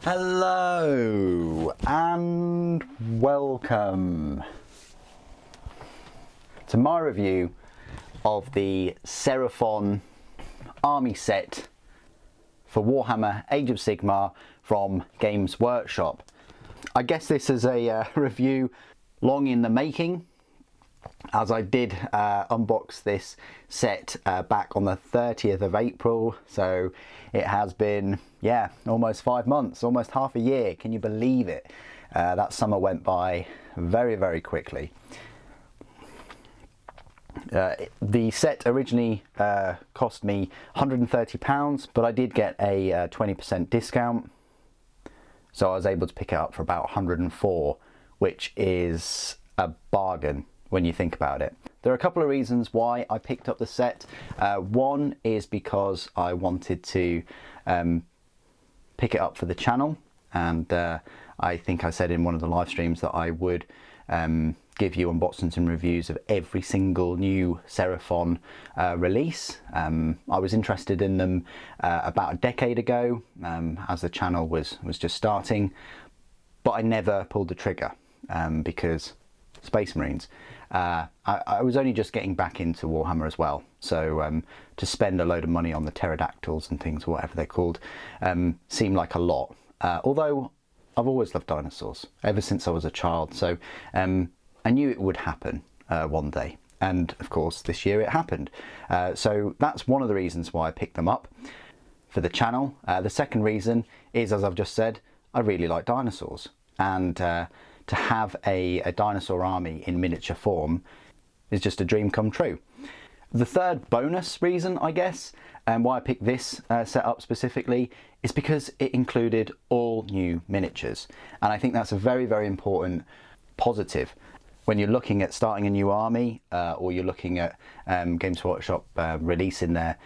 Hello and welcome to my review of the Seraphon army set for Warhammer Age of Sigmar from Games Workshop. I guess this is a review long in the making, as I did unbox this set back on the 30th of April, so it has been, yeah, almost 5 months, almost half a year. Can you believe it? That summer went by very quickly. The set originally cost me £130, but I did get a 20% discount, so I was able to pick it up for about 104, which is a bargain when you think about it. There are a couple of reasons why I picked up the set. One is because I wanted to pick it up for the channel, and I think I said in one of the live streams that I would give you unboxings and reviews of every single new Seraphon release. I was interested in them about a decade ago, as the channel was just starting, but I never pulled the trigger because Space Marines. I was only just getting back into Warhammer as well, so to spend a load of money on the pterodactyls and things, whatever they're called, seemed like a lot. Although I've always loved dinosaurs ever since I was a child, so I knew it would happen one day, and of course this year it happened. So that's one of the reasons why I picked them up for the channel. The second reason is, as I've just said, I really like dinosaurs, and to have a dinosaur army in miniature form is just a dream come true. The third bonus reason, I guess, and why I picked this set up specifically, is because it included all new miniatures, and I think that's a very important positive when you're looking at starting a new army, or you're looking at Games Workshop releasing their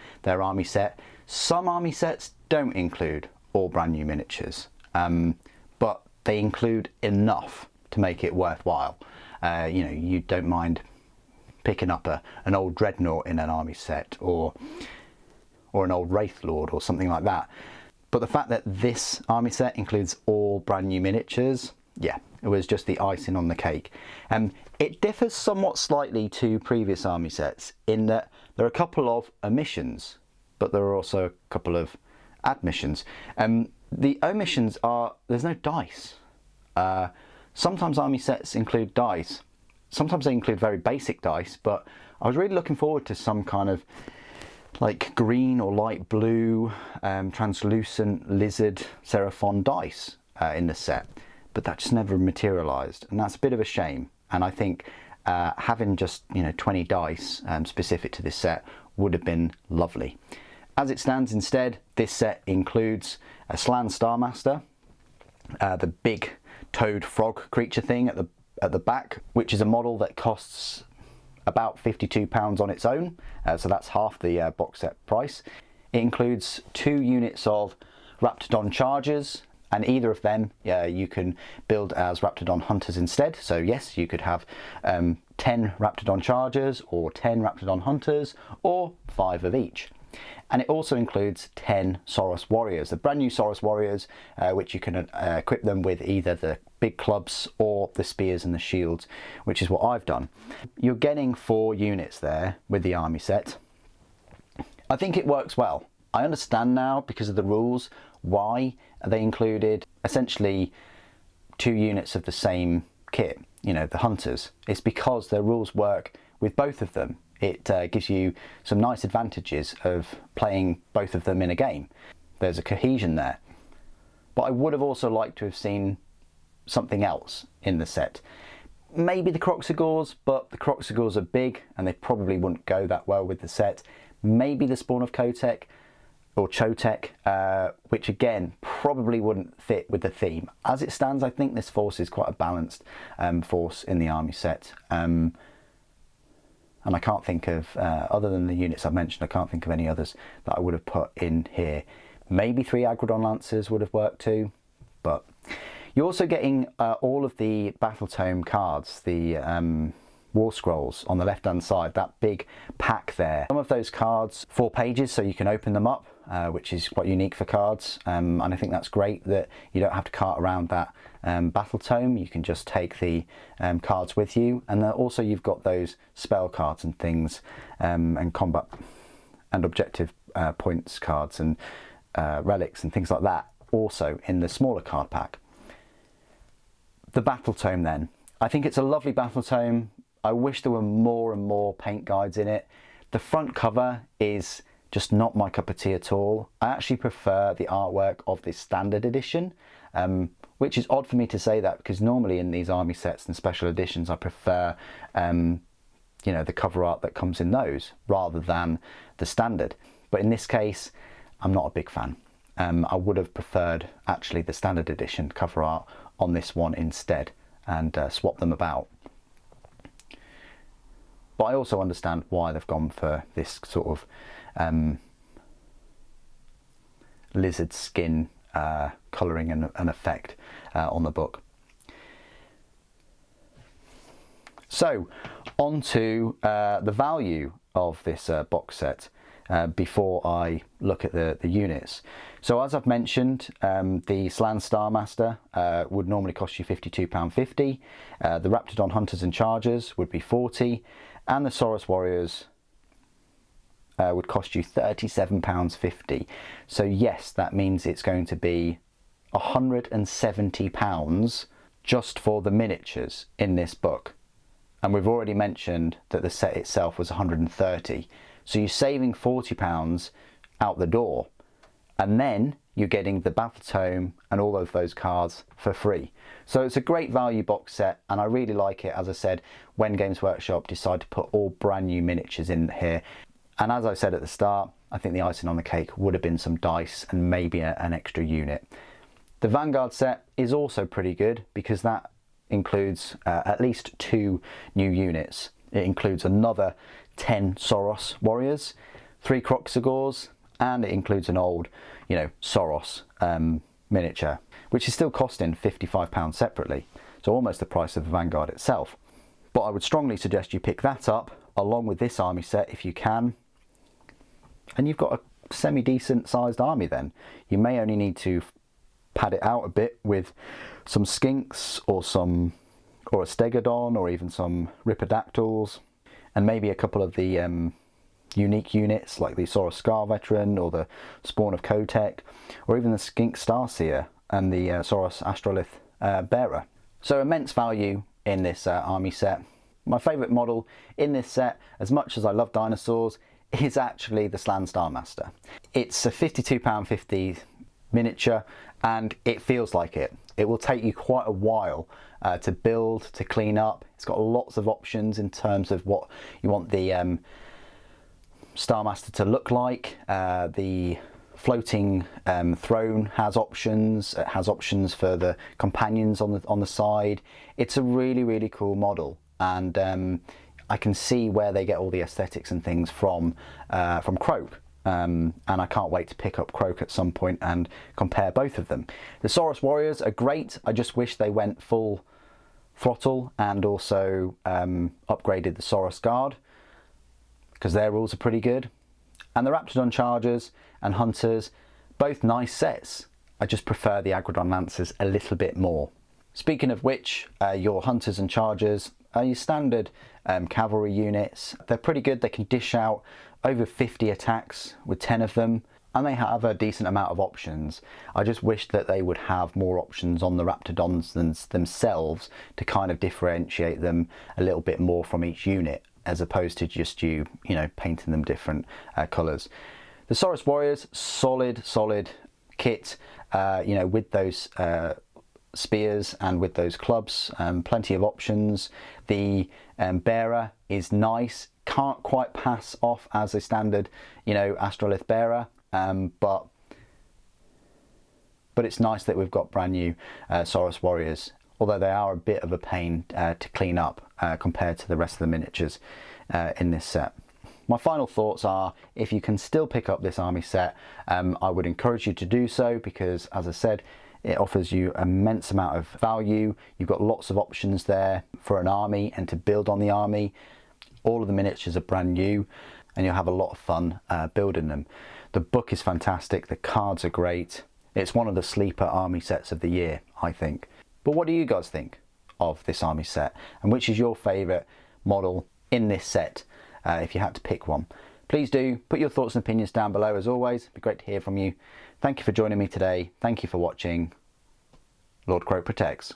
army set. Some army sets don't include all brand new miniatures, but they include enough to make it worthwhile. You know, you don't mind picking up an old dreadnought in an army set, or an old Wraith Lord or something like that. But the fact that this army set includes all brand new miniatures, yeah, it was just the icing on the cake. It differs somewhat slightly to previous army sets in that there are a couple of omissions, but there are also a couple of admissions. The omissions are, there's no dice. Sometimes army sets include dice. Sometimes they include very basic dice, but I was really looking forward to some kind of like green or light blue translucent lizard Seraphon dice in the set, but that just never materialized, and that's a bit of a shame. And I think having just 20 dice specific to this set would have been lovely. As it stands, instead, this set includes a Slan Starmaster, the big toad frog creature thing at the back, which is a model that costs about £52 on its own, so that's half the box set price. It includes 2 units of Raptidon Chargers, and either of them you can build as Raptidon Hunters instead. So yes, you could have 10 Raptidon Chargers or 10 Raptidon Hunters, or 5 of each. And it also includes 10 Saurus Warriors, the brand new Saurus Warriors, which you can equip them with either the big clubs or the spears and the shields, which is what I've done. You're getting 4 units there with the army set. I think it works well. I understand now, because of the rules, why they included essentially 2 units of the same kit, the Hunters. It's because their rules work with both of them. It gives you some nice advantages of playing both of them in a game. There's a cohesion there. But I would have also liked to have seen something else in the set. Maybe the Croxigors, but the Croxigors are big and they probably wouldn't go that well with the set. Maybe the Spawn of Kotek or Chotek, which again probably wouldn't fit with the theme. As it stands, I think this force is quite a balanced force in the army set. And I can't think of, other than the units I've mentioned, I can't think of any others that I would have put in here. Maybe 3 Agrodon Lancers would have worked too, but you're also getting all of the Battle Tome cards, the War Scrolls on the left hand side, that big pack there. Some of those cards, 4 pages, so you can open them up, which is quite unique for cards, and I think that's great that you don't have to cart around that battle tome. You can just take the cards with you, and then also you've got those spell cards and things, and combat and objective points cards and relics and things like that also in the smaller card pack. The battle tome then, I think it's a lovely battle tome. I wish there were more and more paint guides in it. The front cover is just not my cup of tea at all. I actually prefer the artwork of this standard edition, which is odd for me to say that, because normally in these army sets and special editions I prefer you know, the cover art that comes in those rather than the standard. But in this case, I'm not a big fan. I would have preferred actually the standard edition cover art on this one instead, and swap them about. But I also understand why they've gone for this sort of lizard skin colouring and effect on the book. So on to the value of this box set before I look at the units. So as I've mentioned, the Slan Starmaster would normally cost you £52.50, the Raptidon Hunters and Chargers would be £40, and the Saurus Warriors would cost you £37.50. So yes, that means it's going to be £170 just for the miniatures in this book. And we've already mentioned that the set itself was £130. So you're saving £40 out the door. And then you're getting the battle tome and all of those cards for free. So it's a great value box set, and I really like it, as I said, when Games Workshop decide to put all brand new miniatures in here. And as I said at the start, I think the icing on the cake would have been some dice and maybe an extra unit. The Vanguard set is also pretty good because that includes at least 2 new units. It includes another 10 Saurus Warriors, 3 Croxagors, and it includes an old, you know, Saurus miniature, which is still costing £55 separately, so almost the price of the Vanguard itself. But I would strongly suggest you pick that up along with this army set if you can, and you've got a semi-decent sized army then. You may only need to pad it out a bit with some skinks or a stegodon or even some ripidactyls, and maybe a couple of the unique units like the Saurus Scar Veteran or the Spawn of Kotek, or even the Skink Starseer and the Saurus Astrolith Bearer. So immense value in this army set. My favourite model in this set, as much as I love dinosaurs, is actually the Slan Starmaster. It's a £52.50 miniature, and it feels like it. It will take you quite a while to build, to clean up. It's got lots of options in terms of what you want the Starmaster to look like. The floating throne has options. It has options for the companions on the side. It's a really cool model, and I can see where they get all the aesthetics and things from Croak. And I can't wait to pick up Croak at some point and compare both of them. The Saurus Warriors are great. I just wish they went full throttle and also upgraded the Saurus Guard, because their rules are pretty good. And the Raptidon Chargers and Hunters, both nice sets. I just prefer the Agrodon Lancers a little bit more. Speaking of which, your Hunters and Chargers are your standard cavalry units. They're pretty good. They can dish out over 50 attacks with 10 of them, and they have a decent amount of options. I just wish that they would have more options on the Raptidons themselves to kind of differentiate them a little bit more from each unit, as opposed to just you know, painting them different colours. The Saurus Warriors, solid kit, you know, with those spears and with those clubs, plenty of options. The Bearer is nice, can't quite pass off as a standard, you know, Astrolith Bearer, but it's nice that we've got brand new Saurus Warriors, although they are a bit of a pain to clean up compared to the rest of the miniatures in this set. My final thoughts are, if you can still pick up this army set, I would encourage you to do so, because as I said, it offers you an immense amount of value. You've got lots of options there for an army and to build on the army. All of the miniatures are brand new, and you'll have a lot of fun building them. The book is fantastic, the cards are great. It's one of the sleeper army sets of the year, I think. But what do you guys think of this army set? And which is your favourite model in this set, if you had to pick one? Please do put your thoughts and opinions down below as always. It'd be great to hear from you. Thank you for joining me today. Thank you for watching. Lord Crow protects.